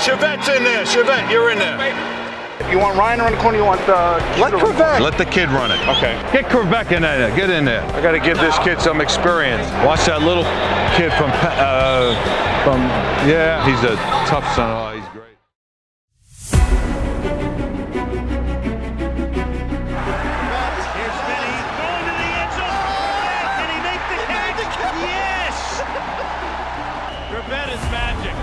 Chrebet's in there. Chrebet, you're in there. You want Ryan around the corner? You want Let Chrebet. Let the kid run it. Okay. Get Chrebet in there. Get in there. I got to give this kid some experience. Watch that little kid from yeah, he's a tough son. Oh, he's great. Here's Benny going to the end zone. Can he make the catch? Yes! Chrebet is magic.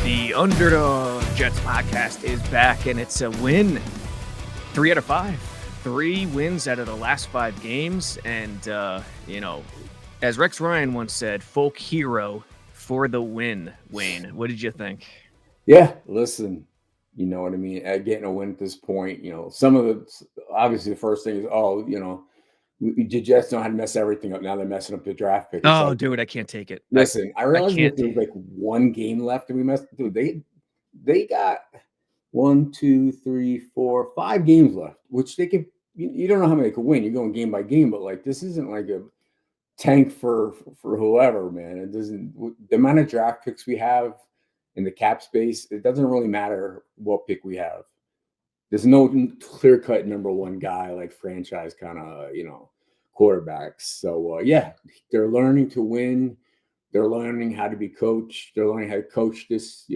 The Underdog Jets Podcast is back, and it's a win. 3 out of 5. 3 wins out of the last 5 games. And, as Rex Ryan once said, folk hero for the win. Wayne, what did you think? Yeah, listen, you know what I mean? Getting a win at this point, some of the, obviously the first thing is, the Jets know how to mess everything up. Now they're messing up the draft pick. Oh, dude, I can't take it. Listen, I realize there's like one game left and we messed up. They got 1, 2, 3, 4, 5 games left, which they can, you don't know how many they could win. You're going game by game, but like, this isn't like a tank for whoever, man. It doesn't, the amount of draft picks we have in the cap space, it doesn't really matter what pick we have. There's no clear-cut number one guy like franchise kind of, quarterbacks. So, they're learning to win. They're learning how to be coached. They're learning how to coach this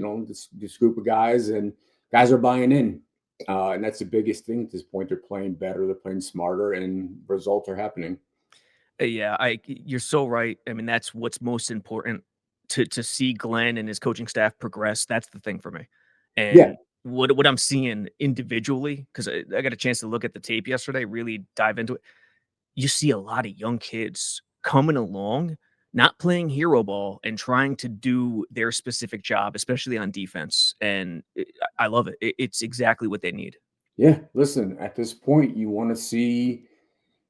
group of guys, and guys are buying in. And that's the biggest thing at this point. They're playing better. They're playing smarter, and results are happening. Yeah, you're so right. I mean, that's what's most important to see Glenn and his coaching staff progress. That's the thing for me. And what I'm seeing individually, because I got a chance to look at the tape yesterday, really dive into it. You see a lot of young kids coming along, not playing hero ball and trying to do their specific job, especially on defense. And I love it. It's exactly what they need. Yeah, listen, at this point, you want to see,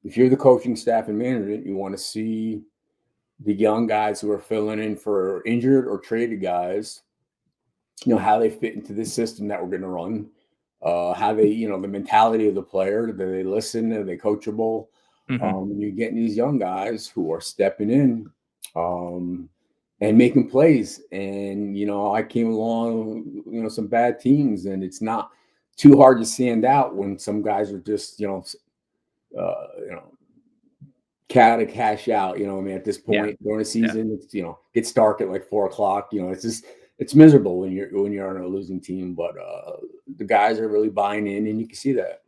if you're the coaching staff and management, you want to see the young guys who are filling in for injured or traded guys, how they fit into this system that we're going to run, how they, the mentality of the player, do they listen, are they coachable? You're getting these young guys who are stepping in and making plays. And, I came along, some bad teams, and it's not too hard to stand out when some guys are just, cash out, at this point during the season, it's, gets dark at like 4:00, it's miserable when you're on a losing team, but the guys are really buying in, and you can see that.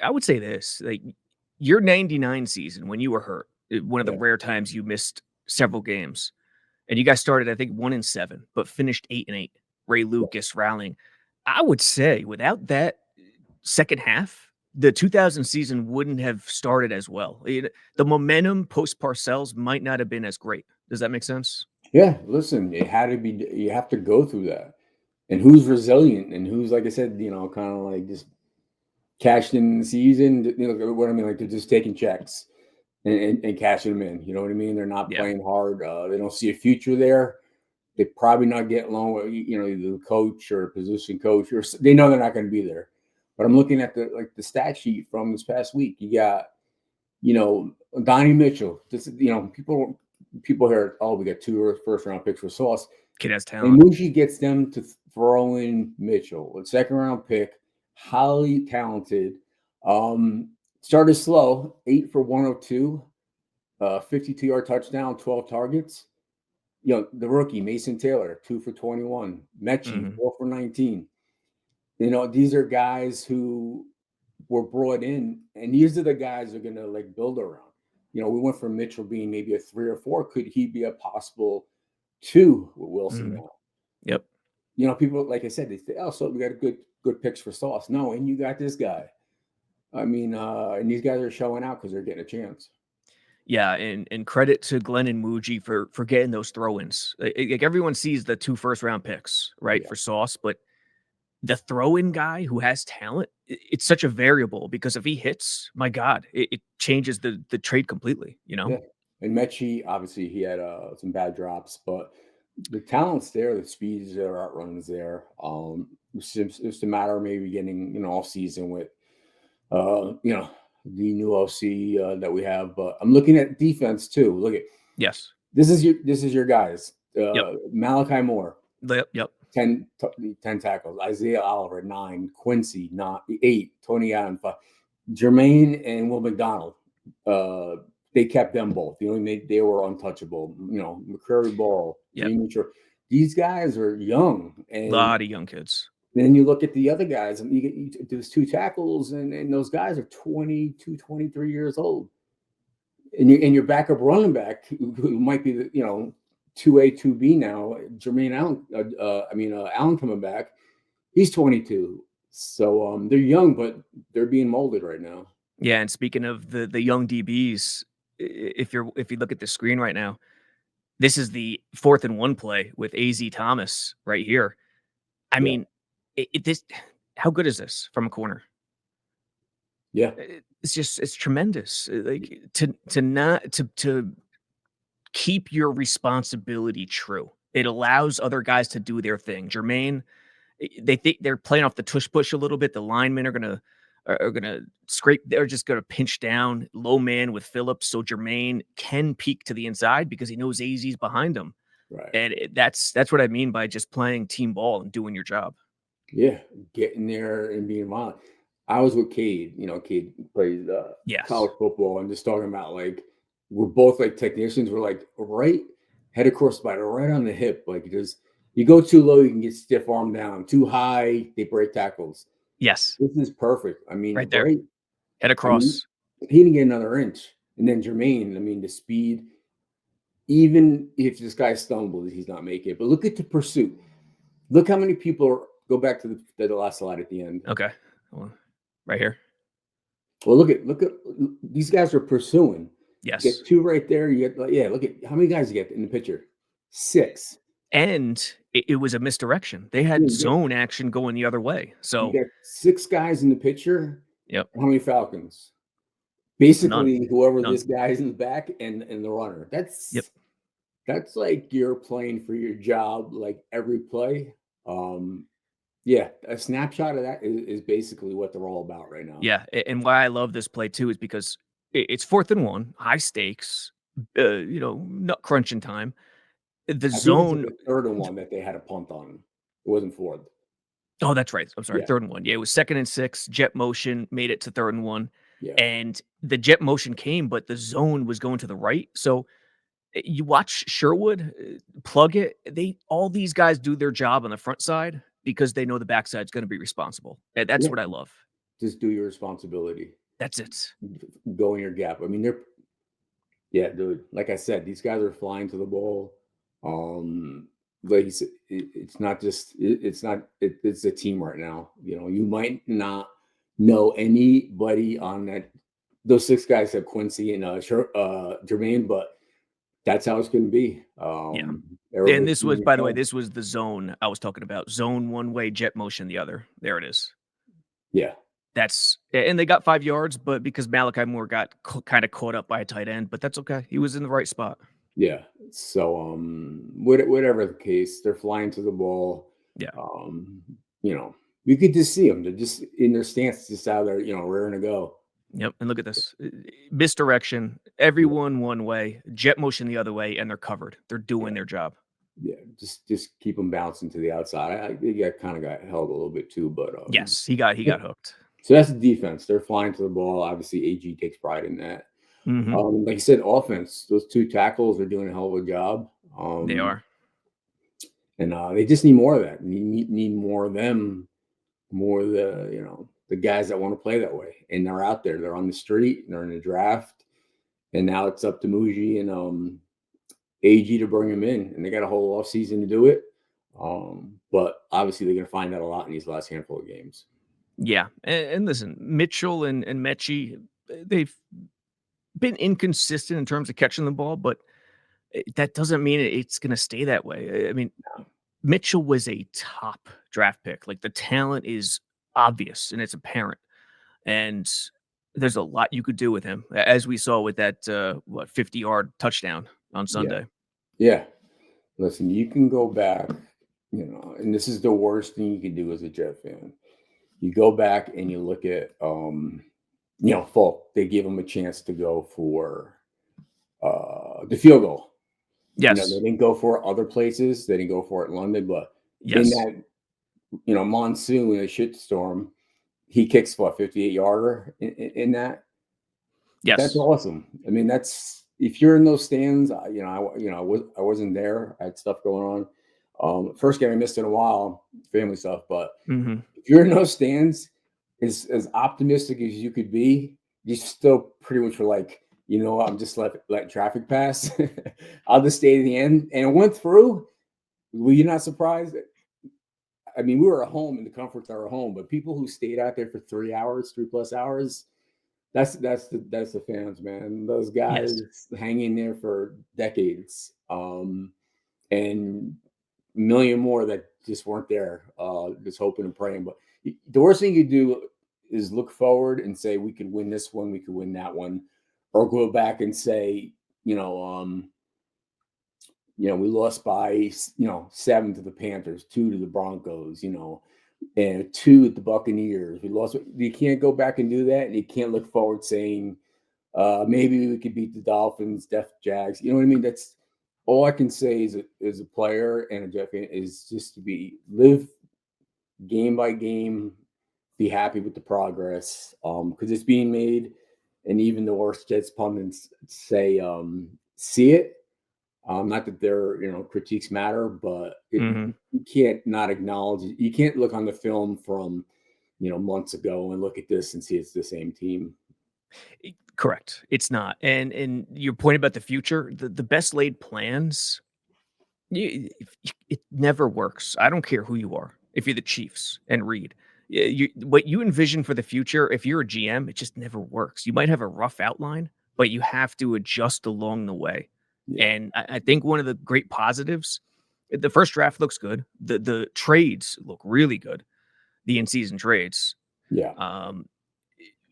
I would say this, like your 99 season when you were hurt, one of the rare times you missed several games, and you guys started, I think 1-7, but finished 8-8. Ray Lucas rallying. I would say without that second half, the 2000 season wouldn't have started as well. The momentum post Parcells might not have been as great. Does that make sense? Yeah, listen, it had to be. You have to go through that, and who's resilient, and who's, like I said, kind of like just cashed in the season. What I mean, like they're just taking checks and cashing them in. You know what I mean? They're not playing hard. They don't see a future there. They probably not get along with either the coach or position coach, or they know they're not going to be there. But I'm looking at the stat sheet from this past week. You got, Donnie Mitchell. This, people hear, we got 2 first-round picks for Sauce. Kid has talent. And Muji gets them to throw in Mitchell, a second-round pick, highly talented. Started slow, 8 for 102, 52-yard touchdown, 12 targets. The rookie, Mason Taylor, 2 for 21. Mechie, 4 for 19. These are guys who were brought in, and these are the guys who are going to build around. We went from Mitchell being maybe a 3 or 4. Could he be a possible 2 with Wilson now? Yep. People, like I said, they say, so we got a good picks for Sauce. No, and you got this guy. I mean, and these guys are showing out because they're getting a chance. Yeah, and credit to Glenn and Muji for getting those throw-ins. Like everyone sees the 2 first-round picks, right, for Sauce, but the throw-in guy who has talent, it's such a variable because if he hits, my God, it changes the trade completely, Yeah. And Mechie, obviously, he had some bad drops, but the talent's there, the speed is there, outruns there. It's just a matter of maybe getting off season with the new OC that we have. But I'm looking at defense too. Look at Yes. this is your guys. Yep. Malachi Moore, Yep. 10 tackles. Isaiah Oliver, 9. Quincy, 8. Tony Allen, 5. Jermaine and Will McDonald. They kept them both. They were untouchable. McCrary Ball. Yep. These guys are young. And a lot of young kids. then you look at the other guys, and there's 2 tackles, and those guys are 22, 23 years old. And your backup running back, who might be the 2A, 2B now, Jermaine Allen, Allen coming back, he's 22. So they're young, but they're being molded right now. Yeah, and speaking of the young DBs, if you look at the screen right now, this is the 4th and 1 play with AZ Thomas right here. I mean, how good is this from a corner? Yeah, it's tremendous. Like to keep your responsibility true. It allows other guys to do their thing. Jermaine, they think they're playing off the tush push a little bit. The linemen are gonna scrape. They're just gonna pinch down low man with Phillips, so Jermaine can peek to the inside because he knows AZ's behind him. right. And that's what I mean by just playing team ball and doing your job. Yeah, getting there and being violent. I was with Cade. Cade plays Yes. college football, and just talking about we're both technicians. We're right head across spider, right on the hip. Because you go too low, you can get stiff arm down. Too high, they break tackles. Yes, This is perfect. I mean, right there, head across. He didn't get another inch. And then Jermaine, the speed. Even if this guy stumbles, he's not making it. But look at the pursuit. Look how many people go back to the last slide at the end. Okay, right here. Well, look at these guys are pursuing. Yes, You get 2 right there. You get look at how many guys you get in the picture. 6. and it was a misdirection. They had zone action going the other way. So you got 6 guys in the picture. Yep. How many Falcons? Basically, None. whoever None. this guy's in the back and the runner. That's like you're playing for your job, every play. Yeah, a snapshot of that is basically what they're all about right now. Yeah, and why I love this play too is because it's 4th and 1, high stakes, nut crunching time. The zone, the 3rd and 1 that they had a punt on. It wasn't 4th. Oh, that's right. I'm sorry, Yeah. 3rd and 1. Yeah, it was 2nd and 6. Jet motion made it to 3rd and 1, Yeah. and the jet motion came, but the zone was going to the right. So you watch Sherwood plug it. All these guys do their job on the front side because they know the backside's going to be responsible. And that's what I love. Just do your responsibility. That's it. Go in your gap. I mean, dude. Like I said, these guys are flying to the ball. Like you said, it's not just it's a team right now. You might not know anybody on that. Those 6 guys have Quincy and Jermaine, but that's how it's going to be. And this was, by the way, this was the zone I was talking about. Zone one way, jet motion the other. There it is. Yeah. And they got 5 yards, but because Malachi Moore got kind of caught up by a tight end, but that's okay. He was in the right spot. Yeah. So, whatever the case, they're flying to the ball. Yeah. You could just see them. They're just in their stance, just out there, raring to go. Yep. And look at this misdirection. Everyone one way, jet motion the other way, and they're covered. They're doing their job. Yeah. Just keep them bouncing to the outside. He kind of got held a little bit too, but yes, he got hooked. So that's the defense. They're flying to the ball. Obviously, AG takes pride in that. Mm-hmm. Like you said, offense. Those 2 tackles are doing a hell of a job. They are, and they just need more of that. Need more of them. More of the guys that want to play that way, and they're out there. They're on the street. They're in the draft, and now it's up to Muji and AG to bring them in, and they got a whole off season to do it. But obviously, they're going to find out a lot in these last handful of games. Yeah, and listen, Mitchell and Mechie, they've been inconsistent in terms of catching the ball, but that doesn't mean it's going to stay that way. I mean, Mitchell was a top draft pick. Like, the talent is obvious and it's apparent, and there's a lot you could do with him, as we saw with that 50-yard touchdown on Sunday. Yeah. Listen, you can go back, and this is the worst thing you can do as a Jet fan. You go back and you look at, Falk. They gave him a chance to go for the field goal. Yes. They didn't go for it other places. They didn't go for it in London, but Yes. in that, monsoon, a shitstorm, he kicks 58-yarder in that. Yes. That's awesome. I mean, that's if you're in those stands. I wasn't there. I had stuff going on. First game I missed in a while, family stuff. But if you're in those stands, as optimistic as you could be, you still pretty much were like, I'm just let traffic pass. I'll just stay to the end, and it went through. Were you not surprised? I mean, we were at home in the comforts of our home, but people who stayed out there for 3 plus hours. That's the fans, man. Those guys hanging there for decades, and a million more that just weren't there, just hoping and praying. But the worst thing you do is look forward and say, we could win this one, we could win that one, or go back and say, we lost by 7 to the Panthers, 2 to the Broncos, and 2 at the Buccaneers. We lost. You can't go back and do that, and you can't look forward saying, maybe we could beat the Dolphins, Jags. You know what I mean? That's all I can say as a player and a Jet fan is just to live game by game, be happy with the progress, because it's being made, and even the worst Jets pundits say, see it. Not that their critiques matter, but you can't not acknowledge it. You can't look on the film from months ago and look at this and see it's the same team. Correct. It's not. And your point about the future, the best laid plans, it never works. I don't care who you are. If you're the Chiefs and Reed, what you envision for the future, if you're a GM, it just never works. You might have a rough outline, but you have to adjust along the way. Yeah. And I think one of the great positives, the first draft looks good. The trades look really good. The in-season trades. Yeah.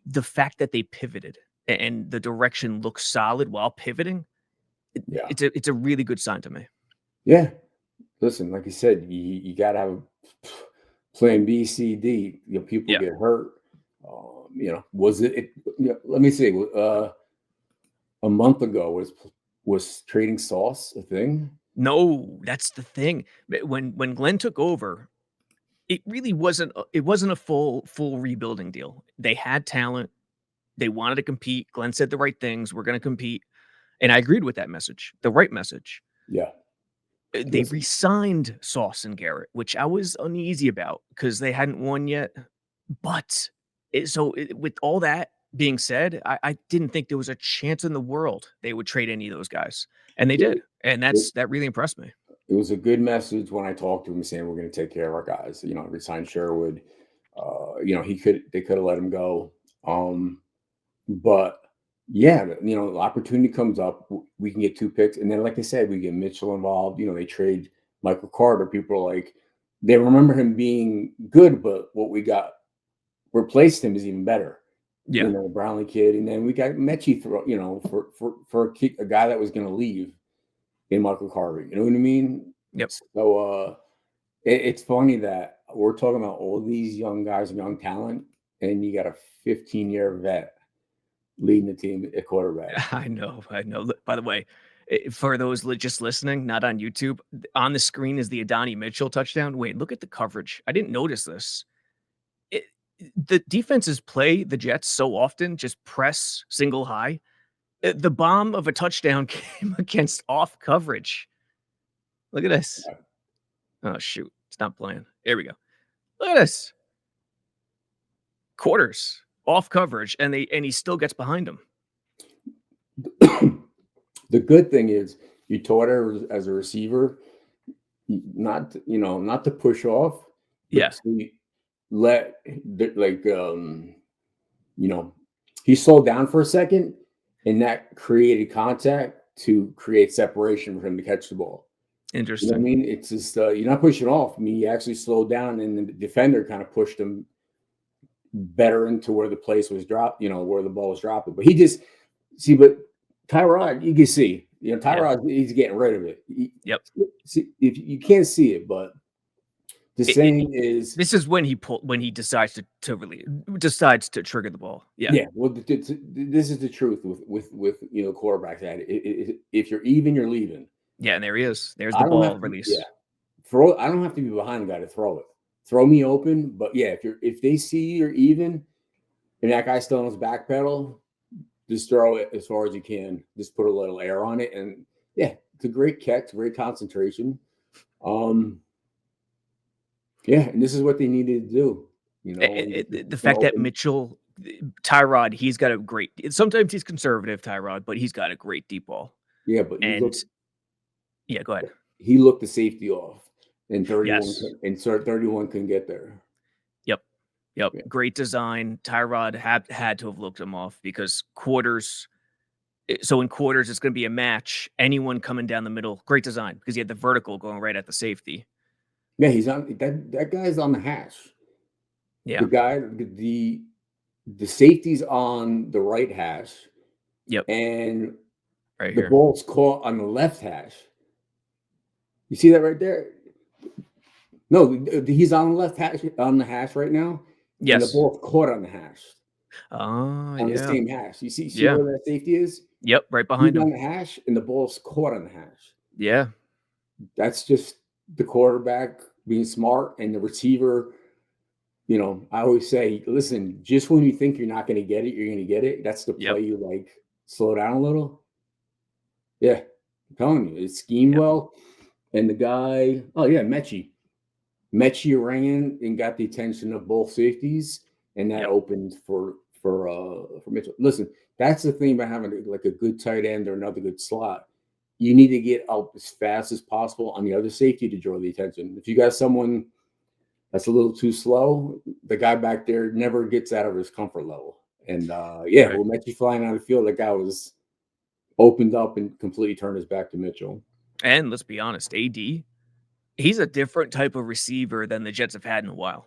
The fact that they pivoted and the direction looks solid while pivoting, it's a really good sign to me. Yeah. Listen, like you said, you got to have a plan B, C, D. People get hurt. Was it? Let me see. A month ago was trading Sauce a thing? No, that's the thing. When Glenn took over, it really wasn't. It wasn't a full rebuilding deal. They had talent. They wanted to compete. Glenn said the right things. We're going to compete, and I agreed with that message. The right message. Yeah. They re-signed Sauce and Garrett, which I was uneasy about because they hadn't won yet. But with all that being said, I didn't think there was a chance in the world they would trade any of those guys, and they did, and that really impressed me. It was a good message when I talked to him saying we're going to take care of our guys. Resign Sherwood. They could have let him go, but yeah, the opportunity comes up. We can get 2 picks, and then like I said, we get Mitchell involved. They trade Michael Carter. People are like, they remember him being good, but what we got replaced him is even better. Yeah, Brownlee kid, and then we got Mechie for a guy that was going to leave in Michael Carter. You know what I mean? Yep. So it's funny that we're talking about all these young guys and young talent, and you got a 15-year vet leading the team at quarterback. I know. By the way, for those just listening, not on YouTube, on the screen is the Adonai Mitchell touchdown. Wait, look at the coverage. I didn't notice this. The defenses play the Jets so often, just press single high. The bomb of a touchdown came against off coverage. Look at this. Oh, shoot. It's not playing. Here we go. Look at this. Quarters off coverage, and he still gets behind him. The good thing is you taught her as a receiver not to push off. Yes. He slowed down for a second, and that created contact to create separation for him to catch the ball. Interesting. You know what I mean? It's just you're not pushing off. I mean, he actually slowed down, and the defender kind of pushed him better into where the place was dropped, where the ball was dropping. But but Tyrod, you can see, Tyrod, he's getting rid of it. Yep. See, if you can't see it, but The saying is, this is when he decides decides to trigger the ball. Yeah. Yeah. Well, this is the truth with quarterbacks. If you're even, you're leaving. Yeah, and there he is. There's the ball release. I don't have to be behind the guy to throw it. Throw me open, but yeah, if they see you're even, and that guy's still on his back pedal, just throw it as far as you can. Just put a little air on it, and yeah, it's a great catch, great concentration. Yeah, and this is what they needed to do. The fact that Mitchell, Tyrod, he's got a great. Sometimes he's conservative, Tyrod, but he's got a great deep ball. Yeah, but yeah, go ahead. He looked the safety off, and 31 Yes. and 31 couldn't get there. Yep. Yeah. Great design. Tyrod had to have looked him off because quarters. So in quarters, it's going to be a match. Anyone coming down the middle, great design because he had the vertical going right at the safety. Yeah, he's on that guy's on the hash. Yeah. The guy, the safety's on the right hash. Yep. And right the here. ball's caught on the left hash. You see that right there? No, he's on the left hash, on the hash right now. Yes. And the ball's caught on the hash. On the same hash. You see Yeah. where that safety is? Yep, right behind He's him. on the hash, and the ball's caught on the hash. Yeah. That's just the quarterback being smart, and the receiver. I always say, listen, just when you think you're not going to get it, you're going to get it. That's the play you like. Slow down a little. Yeah, I'm telling you, it's schemed well. And the guy, Mechie rang in and got the attention of both safeties, and that opened for Mitchell. Listen, that's the thing about having like a good tight end or another good slot. You need to get up as fast as possible on the other safety to draw the attention. If you got someone that's a little too slow, the guy back there never gets out of his comfort level. And well, Mechie flying out of the field, that guy was opened up and completely turned his back to Mitchell. And let's be honest, AD, he's a different type of receiver than the Jets have had in a while.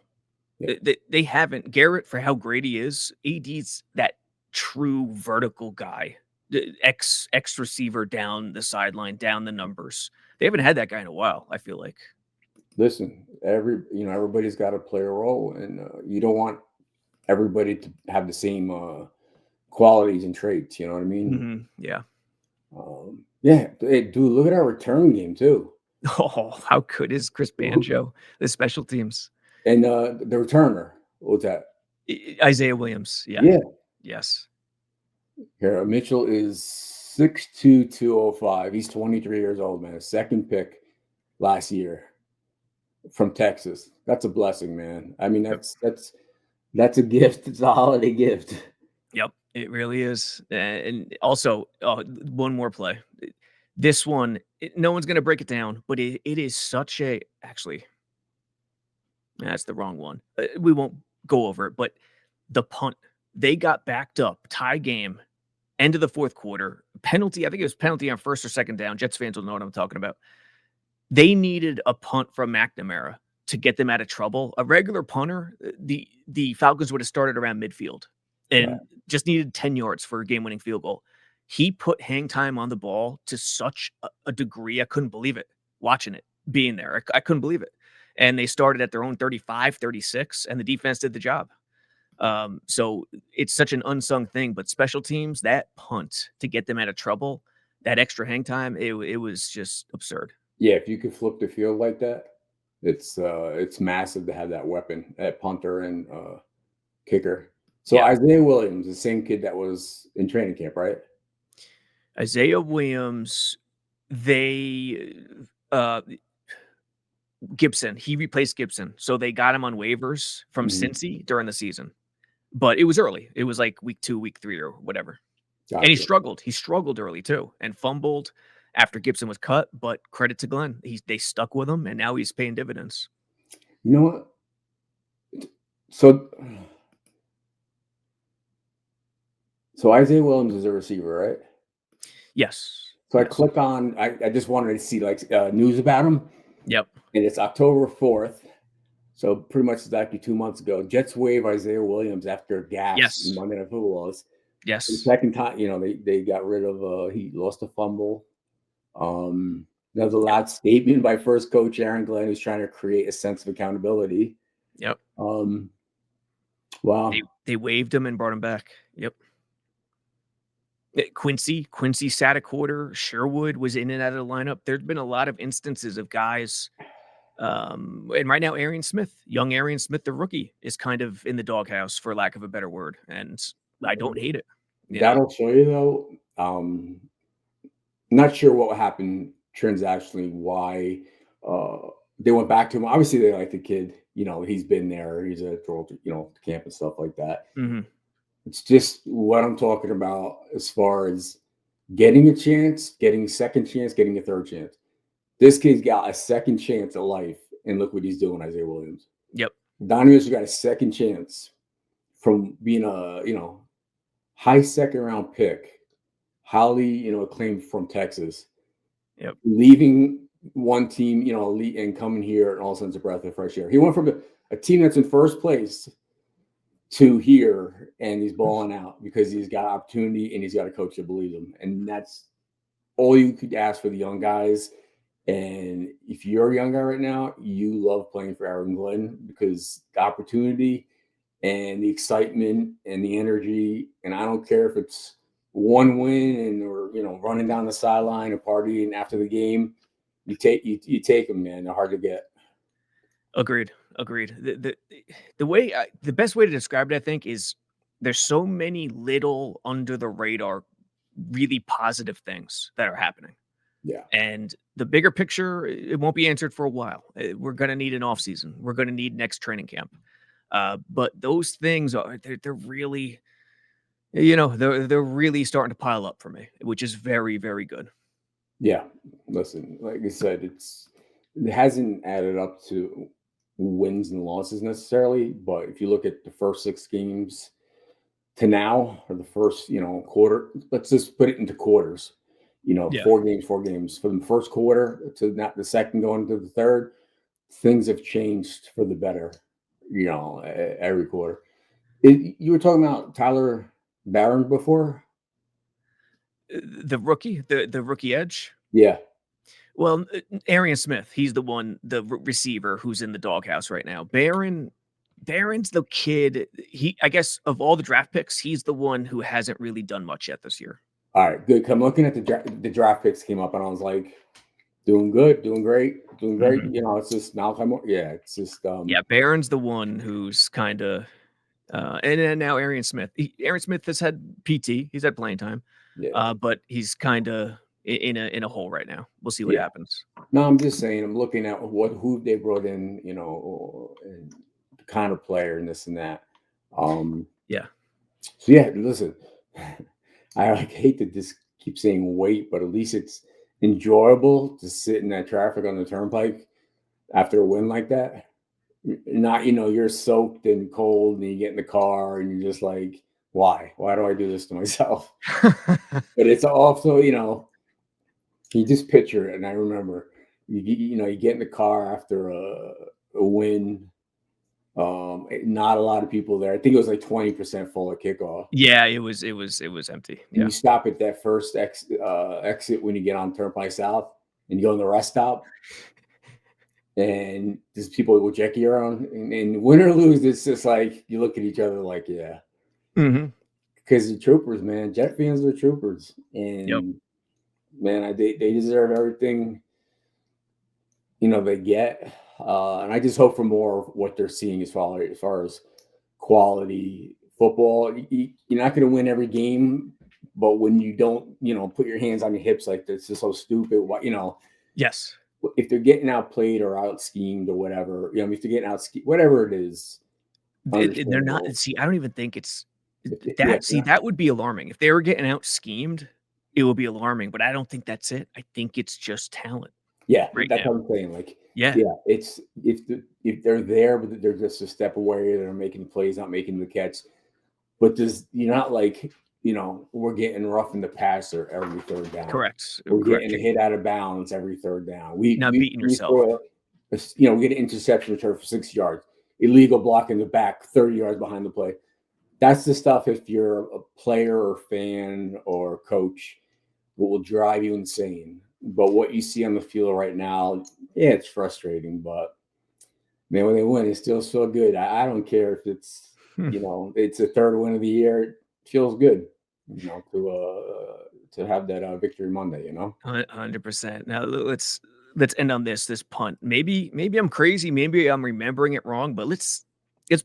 Yeah. They haven't. Garrett, for how great he is, AD's that true vertical guy, X receiver down the sideline, down the numbers. They haven't had that guy in a while, I feel like. Listen, everybody's got to play a role, and you don't want everybody to have the same qualities and traits. You know what I mean? Mm-hmm. Yeah. Hey, dude, look at our return game too. Oh, how good is Chris Banjo? The special teams and the returner. What's that? Isaiah Williams. Yeah. Yes. Here, Mitchell is 6'2", 205. He's 23 years old, man. Second pick last year from Texas. That's a blessing, man. I mean, that's a gift. It's a holiday gift. Yep, it really is. And also, one more play. This one, no one's going to break it down, but it is such a – actually, that's the wrong one. We won't go over it, but the punt, they got backed up, tie game, end of the fourth quarter, penalty. I think it was penalty on first or second down. Jets fans will know what I'm talking about. They needed a punt from McNamara to get them out of trouble. A regular punter, the Falcons would have started around midfield and just needed 10 yards for a game-winning field goal. He put hang time on the ball to such a degree. I couldn't believe it watching it, being there. I couldn't believe it. And they started at their own 35, 36, and the defense did the job. So it's such an unsung thing, but special teams, that punt to get them out of trouble, that extra hang time, it was just absurd. Yeah, if you could flip the field like that, it's massive to have that weapon, that punter and kicker. So Isaiah Williams, the same kid that was in training camp, right? Isaiah Williams, Gibson, he replaced Gibson. So they got him on waivers from Cincy during the season. But it was early. It was like week 2, week 3 or whatever. Gotcha. And he struggled. He struggled early too and fumbled after Gibson was cut. But credit to Glenn. They stuck with him and now he's paying dividends. You know what? So Isaiah Williams is a receiver, right? Yes. So I click on, I just wanted to see like news about him. Yep. And it's October 4th. So pretty much exactly 2 months ago. Jets waive Isaiah Williams after gas in Monday Night Football. Yes. The second time, they got rid of, he lost a fumble. Another loud statement by first coach Aaron Glenn, who's trying to create a sense of accountability. Yep. Wow. They waived him and brought him back. Yep. Quincy sat a quarter. Sherwood was in and out of the lineup. There's been a lot of instances of guys. And right now, young Arian Smith, the rookie, is kind of in the doghouse, for lack of a better word. And I don't hate it. That'll show you, though. Not sure what happened transactionally, why they went back to him. Obviously, they like the kid. He's been there. He's at camp and stuff like that. Mm-hmm. It's just what I'm talking about as far as getting a chance, getting a second chance, getting a third chance. This kid's got a second chance at life, and look what he's doing, Isaiah Williams. Yep. Donovan got a second chance from being a high second round pick, highly acclaimed from Texas. Yep. Leaving one team, elite, and coming here, and all of a sudden it's a breath of fresh air. He went from a team that's in first place to here, and he's balling out because he's got opportunity and he's got a coach that believes him. And that's all you could ask for the young guys. And if you're a young guy right now, you love playing for Aaron Glenn because the opportunity and the excitement and the energy, and I don't care if it's one win or running down the sideline and partying after the game, you take them, man. They're hard to get. Agreed. The best way to describe it, I think, is there's so many little under the radar, really positive things that are happening. Yeah. And the bigger picture, it won't be answered for a while. We're going to need an off season. We're going to need next training camp. But those things they're really, they're really starting to pile up for me, which is very, very good. Yeah. Listen, like I said, it hasn't added up to wins and losses necessarily, but if you look at the first 6 games to now, or the first, quarter, let's just put it into quarters. 4 games from the first quarter to not the second going to the third, things have changed for the better, every quarter. You were talking about Tyler Barron before? The rookie, the rookie edge? Yeah. Well, Arian Smith, he's the receiver who's in the doghouse right now. Barron's the kid. I guess of all the draft picks, he's the one who hasn't really done much yet this year. All right, good. I'm looking at the draft picks came up, and I was like, doing good, doing great. Mm-hmm. It's just Malcolm. Yeah, it's just. Barron's the one who's kind of, and then now Arian Smith. Arian Smith has had PT. He's had playing time. Yeah. But he's kind of in a hole right now. We'll see what happens. No, I'm just saying. I'm looking at who they brought in. And the kind of player and this and that. Yeah. So listen. I hate to just keep saying wait, but at least it's enjoyable to sit in that traffic on the turnpike after a win like that. Not, you're soaked and cold and you get in the car and you're just like, why? Why do I do this to myself? But it's also, you just picture it. And I remember, you get in the car after a win. Not a lot of people there. I think it was like 20% full at kickoff. Yeah, it was empty. Yeah. You stop at that first exit when you get on Turnpike South, and you go in the rest stop, and there's people with Jackie around. And win or lose, it's just like you look at each other like, yeah, because the troopers, man, Jet fans are troopers, and man, they deserve everything they get. And I just hope for more of what they're seeing as far as quality football. You're not going to win every game, but when you don't, put your hands on your hips like this is so stupid. Yes. If they're getting outplayed or out schemed or whatever, if they're getting out schemed, whatever it is, they're not. See, I don't even think it's that. That would be alarming if they were getting out schemed. It would be alarming, but I don't think that's it. I think it's just talent. Yeah, that's what I'm saying. Like, it's if they're there, but they're just a step away. They're making plays, not making the catch. But you're not like we're getting rough in the passer every third down. Correct. We're getting a hit out of bounds every third down. We're not beating yourself. We get an interception return for 6 yards, illegal block in the back, 30 yards behind the play. That's the stuff. If you're a player or fan or coach, what will drive you insane. But what you see on the field right now, yeah, it's frustrating. But man, when they win, it still so good. I don't care if it's it's the third win of the year. It feels good, to have that victory Monday. 100%. Now let's end on this punt. Maybe I'm crazy. Maybe I'm remembering it wrong. But let's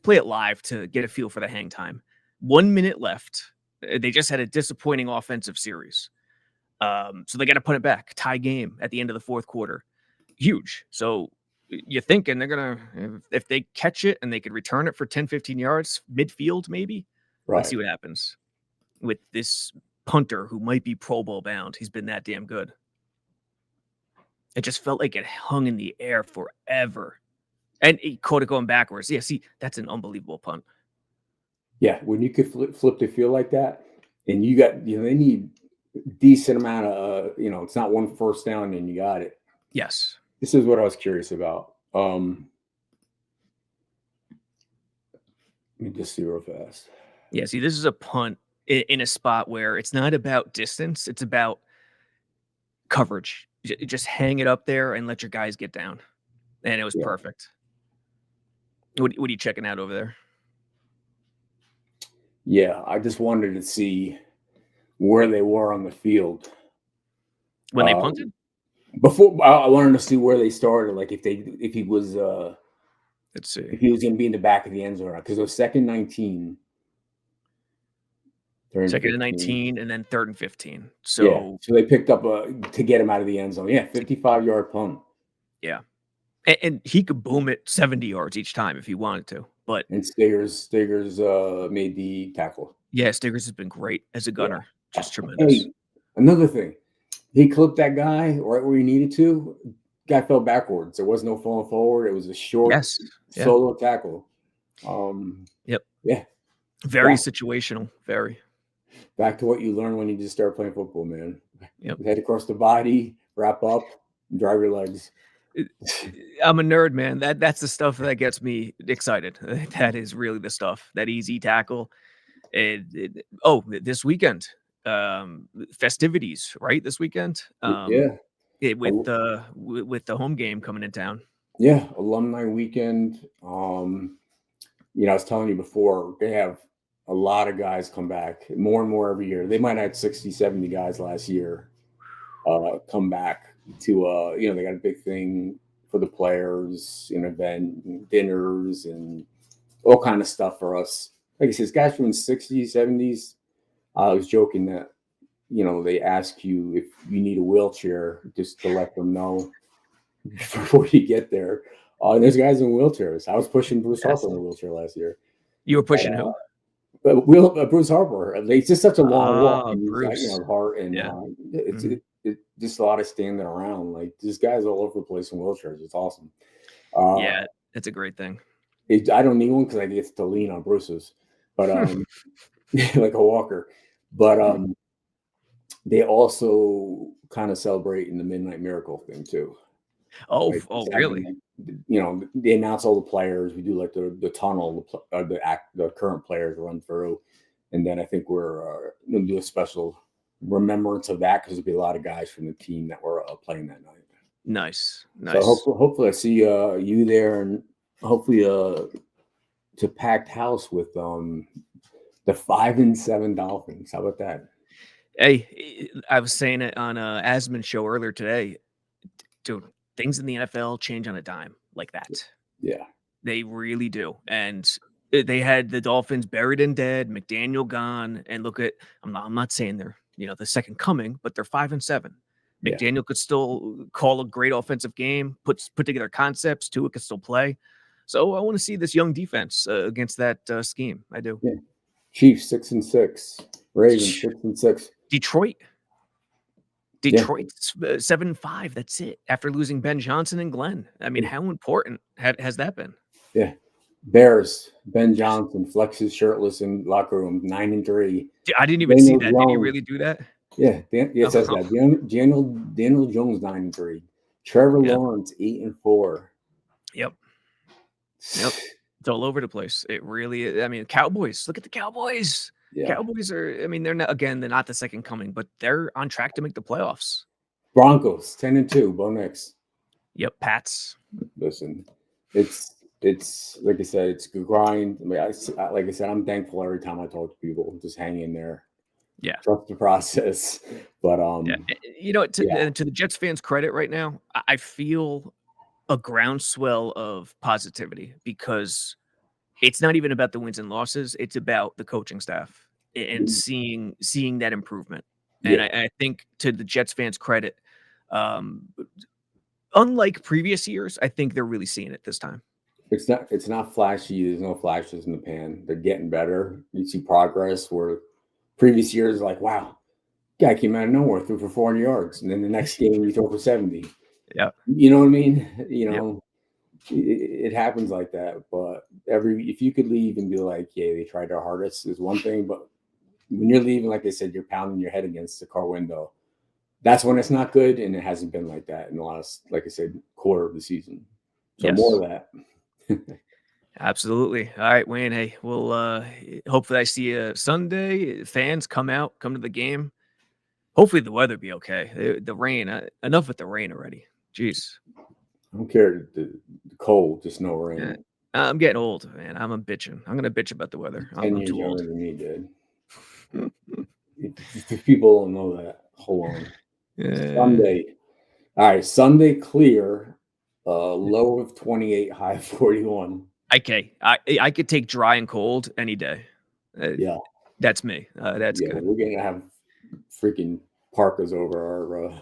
play it live to get a feel for the hang time. 1 minute left. They just had a disappointing offensive series. So they got to put it back. Tie game at the end of the fourth quarter. Huge. So you're thinking they're going to, if they catch it and they could return it for 10, 15 yards midfield, maybe. Right. Let's see what happens with this punter who might be Pro Bowl bound. He's been that damn good. It just felt like it hung in the air forever. And he caught it going backwards. Yeah, see, that's an unbelievable punt. Yeah, when you could flip the field like that, and you got, they need decent amount of, it's not one first down and you got it. Yes. This is what I was curious about. Let me just see real fast. Yeah, see, this is a punt in a spot where it's not about distance. It's about coverage. Just hang it up there and let your guys get down. And it was perfect. What are you checking out over there? Yeah, I just wanted to see where they were on the field. When they punted? Before, I wanted to see where they started. Like if he was let's see. If he was going to be in the back of the end zone. Because it was 2nd and 19. Second and 19 and then 3rd and 15. So they picked up to get him out of the end zone. Yeah, 55-yard punt. Yeah. And he could boom it 70 yards each time if he wanted to. And Stigers made the tackle. Yeah, Stigers has been great as a gunner. Just tremendous. Hey, another thing. He clipped that guy right where he needed to. Guy fell backwards. There was no falling forward. It was a short solo tackle. Yep. Yeah. Very situational. Very. Back to what you learn when you just start playing football, man. Yep. Head across the body, wrap up, drive your legs. I'm a nerd, man. That's the stuff that gets me excited. That is really the stuff. That easy tackle. This weekend, festivities, right? This weekend, with the home game coming in town. Yeah, alumni weekend. I was telling you before, they have a lot of guys come back, more and more every year. They might have had 60, 70 guys last year come back to, they got a big thing for the players, an event, dinners, and all kind of stuff for us. Like I said, guys from the 60s, 70s. I was joking that, they ask you if you need a wheelchair just to let them know before you get there. And there's guys in wheelchairs. I was pushing Bruce Harper in a wheelchair last year. You were pushing who? Bruce Harper. It's just such a long walk. Bruce. Heart and it's just a lot of standing around. Like there's guys all over the place in wheelchairs. It's awesome. Yeah, it's a great thing. I don't need one because I get to lean on Bruce's, but like a walker. But they also kind of celebrate in the Midnight Miracle thing too. Really? They announce all the players. We do like the tunnel, the current players run through, and then I think we're going to do a special remembrance of that because there'll be a lot of guys from the team that were playing that night. Nice. So hopefully I see you there, and hopefully to packed house with the 5-7 Dolphins. How about that? Hey, I was saying it on Asman's show earlier today. Dude, things in the NFL change on a dime like that. Yeah. They really do. And they had the Dolphins buried and dead, McDaniel gone, and look at I'm not saying they're, the second coming, but they're 5-7. McDaniel could still call a great offensive game, put together concepts, Tua could still play. So I want to see this young defense against that scheme. I do. Yeah. Chiefs 6-6, Ravens 6-6. Detroit 7-5. That's it. After losing Ben Johnson and Glenn. I mean, how important has that been? Yeah. Bears, Ben Johnson flexes shirtless in locker room, 9-3. I didn't even see that. Did he really do that? Yeah. It says that. Daniel Jones 9-3. Trevor Lawrence 8-4. Yep. It's all over the place. It really is. I mean, Cowboys. Look at the Cowboys. Yeah. Cowboys are, they're not the second coming, but they're on track to make the playoffs. Broncos 10-2. Bo Nix. Yep, Pats. Listen, it's like I said, it's a grind. I mean, like I said, I'm thankful every time I talk to people. Just hang in there. Yeah, trust the process. But to the Jets fans' credit, right now, I feel a groundswell of positivity because it's not even about the wins and losses; it's about the coaching staff and seeing that improvement. And I think to the Jets fans' credit, unlike previous years, I think they're really seeing it this time. It's not flashy. There's no flashes in the pan. They're getting better. You see progress where previous years, like, wow, guy came out of nowhere, threw for 400 yards. And then the next game, you throw for 70. Yeah. You know what I mean? It happens like that. But if you could leave and be like, yeah, they tried their hardest is one thing. But when you're leaving, like I said, you're pounding your head against the car window. That's when it's not good. And it hasn't been like that in the last, like I said, quarter of the season. So more of that. Absolutely. All right, Wayne. Hey, we'll hopefully I see you Sunday. Fans come to the game. Hopefully the weather be okay. The rain, enough with the rain already. Jeez. I don't care the cold, just no rain. Yeah. I'm getting old, man. I'm gonna bitch about the weather. 10 I'm years too old. younger than me, dude. If people don't know that, hold on. Sunday. All right, Sunday clear. Low of 28, high of 41. Okay, I could take dry and cold any day. Yeah, that's me. That's good. We're gonna have freaking parkas over our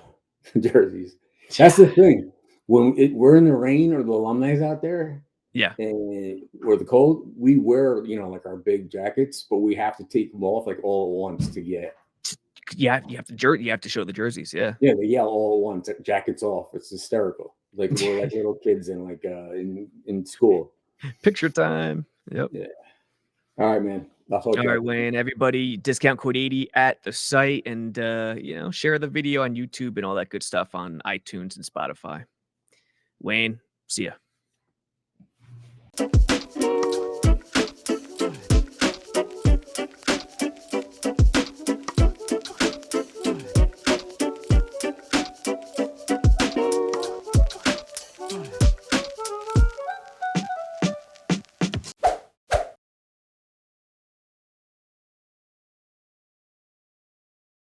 jerseys. That's the thing. When we're in the rain or the alumni's out there, and or the cold, we wear like our big jackets, but we have to take them off like all at once to get. Yeah, you have to show the jerseys. Yeah, they yell all at once. Jackets off. It's hysterical. Like we're like little kids in school. Picture time. Yep. Yeah. All right, man. All right, Wayne. Everybody, discount code 80 at the site, and share the video on YouTube and all that good stuff on iTunes and Spotify. Wayne, see ya.